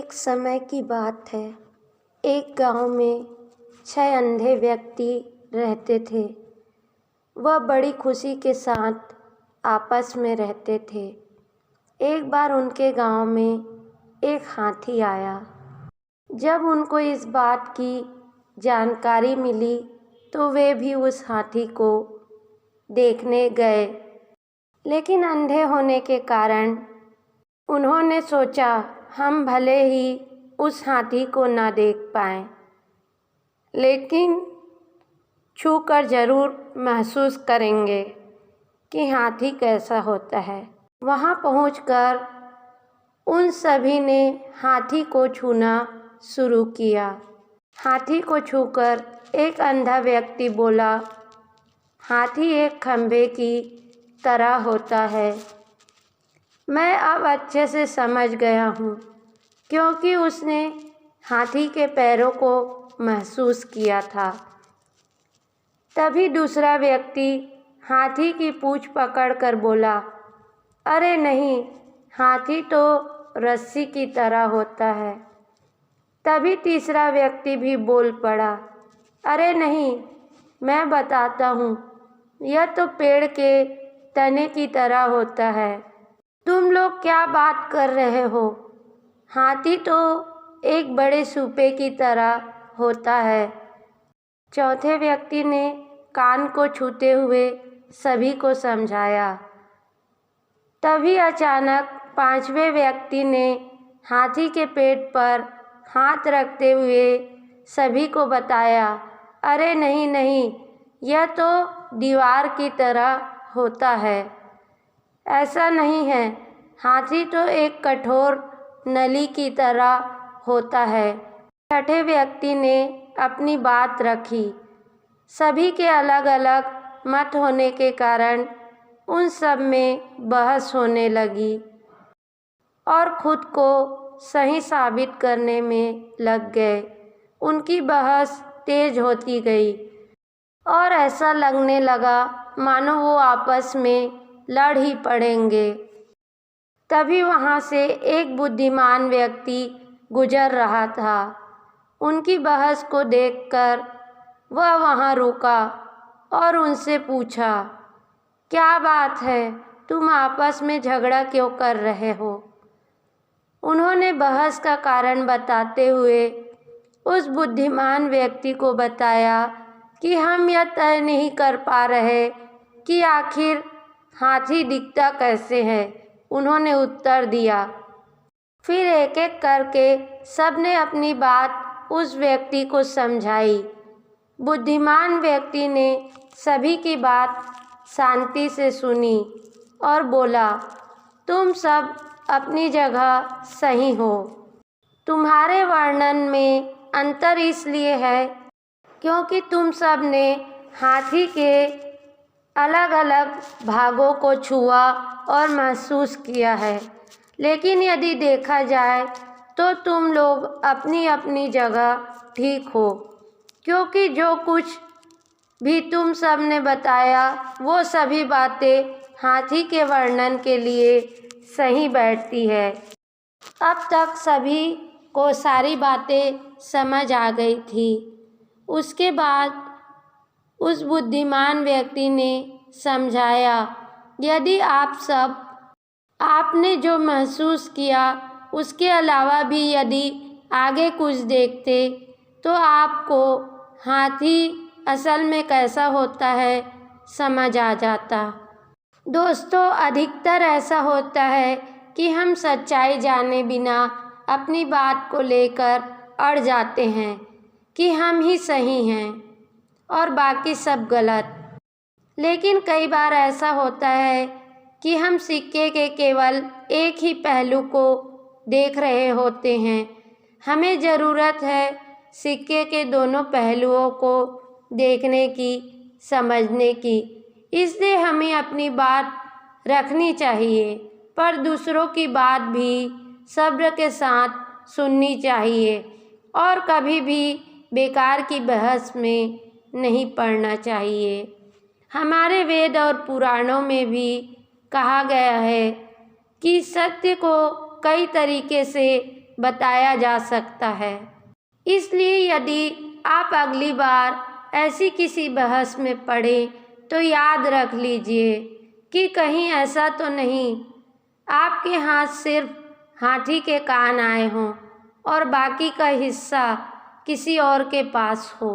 एक समय की बात है। एक गांव में 6 अंधे व्यक्ति रहते थे। वह बड़ी खुशी के साथ आपस में रहते थे। एक बार उनके गांव में एक हाथी आया। जब उनको इस बात की जानकारी मिली तो वे भी उस हाथी को देखने गए, लेकिन अंधे होने के कारण उन्होंने सोचा हम भले ही उस हाथी को ना देख पाएं, लेकिन छूकर ज़रूर महसूस करेंगे कि हाथी कैसा होता है। वहां पहुंचकर उन सभी ने हाथी को छूना शुरू किया। हाथी को छूकर एक अंधा व्यक्ति बोला, हाथी एक खंभे की तरह होता है। मैं अब अच्छे से समझ गया हूँ, क्योंकि उसने हाथी के पैरों को महसूस किया था। तभी दूसरा व्यक्ति हाथी की पूँछ पकड़कर बोला, अरे नहीं, हाथी तो रस्सी की तरह होता है। तभी तीसरा व्यक्ति भी बोल पड़ा, अरे नहीं, मैं बताता हूँ, यह तो पेड़ के तने की तरह होता है। तुम लोग क्या बात कर रहे हो? हाथी तो एक बड़े सूपे की तरह होता है। चौथे व्यक्ति ने कान को छूते हुए सभी को समझाया। तभी अचानक पांचवें व्यक्ति ने हाथी के पेट पर हाथ रखते हुए सभी को बताया, अरे नहीं नहीं, यह तो दीवार की तरह होता है। ऐसा नहीं है, हाथी तो एक कठोर नली की तरह होता है। छठे व्यक्ति ने अपनी बात रखी। सभी के अलग अलग मत होने के कारण उन सब में बहस होने लगी और खुद को सही साबित करने में लग गए। उनकी बहस तेज होती गई और ऐसा लगने लगा मानो वो आपस में लड़ ही पड़ेंगे। तभी वहाँ से एक बुद्धिमान व्यक्ति गुजर रहा था। उनकी बहस को देखकर वह वहाँ रुका और उनसे पूछा, क्या बात है, तुम आपस में झगड़ा क्यों कर रहे हो? उन्होंने बहस का कारण बताते हुए उस बुद्धिमान व्यक्ति को बताया कि हम यह तय नहीं कर पा रहे कि आखिर हाथी दिखता कैसे है। उन्होंने उत्तर दिया। फिर एक एक करके सबने अपनी बात उस व्यक्ति को समझाई। बुद्धिमान व्यक्ति ने सभी की बात शांति से सुनी और बोला, तुम सब अपनी जगह सही हो। तुम्हारे वर्णन में अंतर इसलिए है क्योंकि तुम सब ने हाथी के अलग अलग भागों को छुआ और महसूस किया है, लेकिन यदि देखा जाए तो तुम लोग अपनी अपनी जगह ठीक हो, क्योंकि जो कुछ भी तुम सब ने बताया वो सभी बातें हाथी के वर्णन के लिए सही बैठती है। अब तक सभी को सारी बातें समझ आ गई थी। उसके बाद उस बुद्धिमान व्यक्ति ने समझाया, यदि आप सब आपने जो महसूस किया उसके अलावा भी यदि आगे कुछ देखते तो आपको हाथी असल में कैसा होता है समझ आ जाता। दोस्तों, अधिकतर ऐसा होता है कि हम सच्चाई जाने बिना अपनी बात को लेकर अड़ जाते हैं कि हम ही सही हैं और बाकी सब गलत। लेकिन कई बार ऐसा होता है कि हम सिक्के के केवल एक ही पहलू को देख रहे होते हैं। हमें ज़रूरत है सिक्के के दोनों पहलुओं को देखने की, समझने की। इसलिए हमें अपनी बात रखनी चाहिए, पर दूसरों की बात भी सब्र के साथ सुननी चाहिए और कभी भी बेकार की बहस में नहीं पड़ना चाहिए। हमारे वेद और पुराणों में भी कहा गया है कि सत्य को कई तरीके से बताया जा सकता है। इसलिए यदि आप अगली बार ऐसी किसी बहस में पड़े तो याद रख लीजिए कि कहीं ऐसा तो नहीं आपके हाथ सिर्फ हाथी के कान आए हों और बाकी का हिस्सा किसी और के पास हो।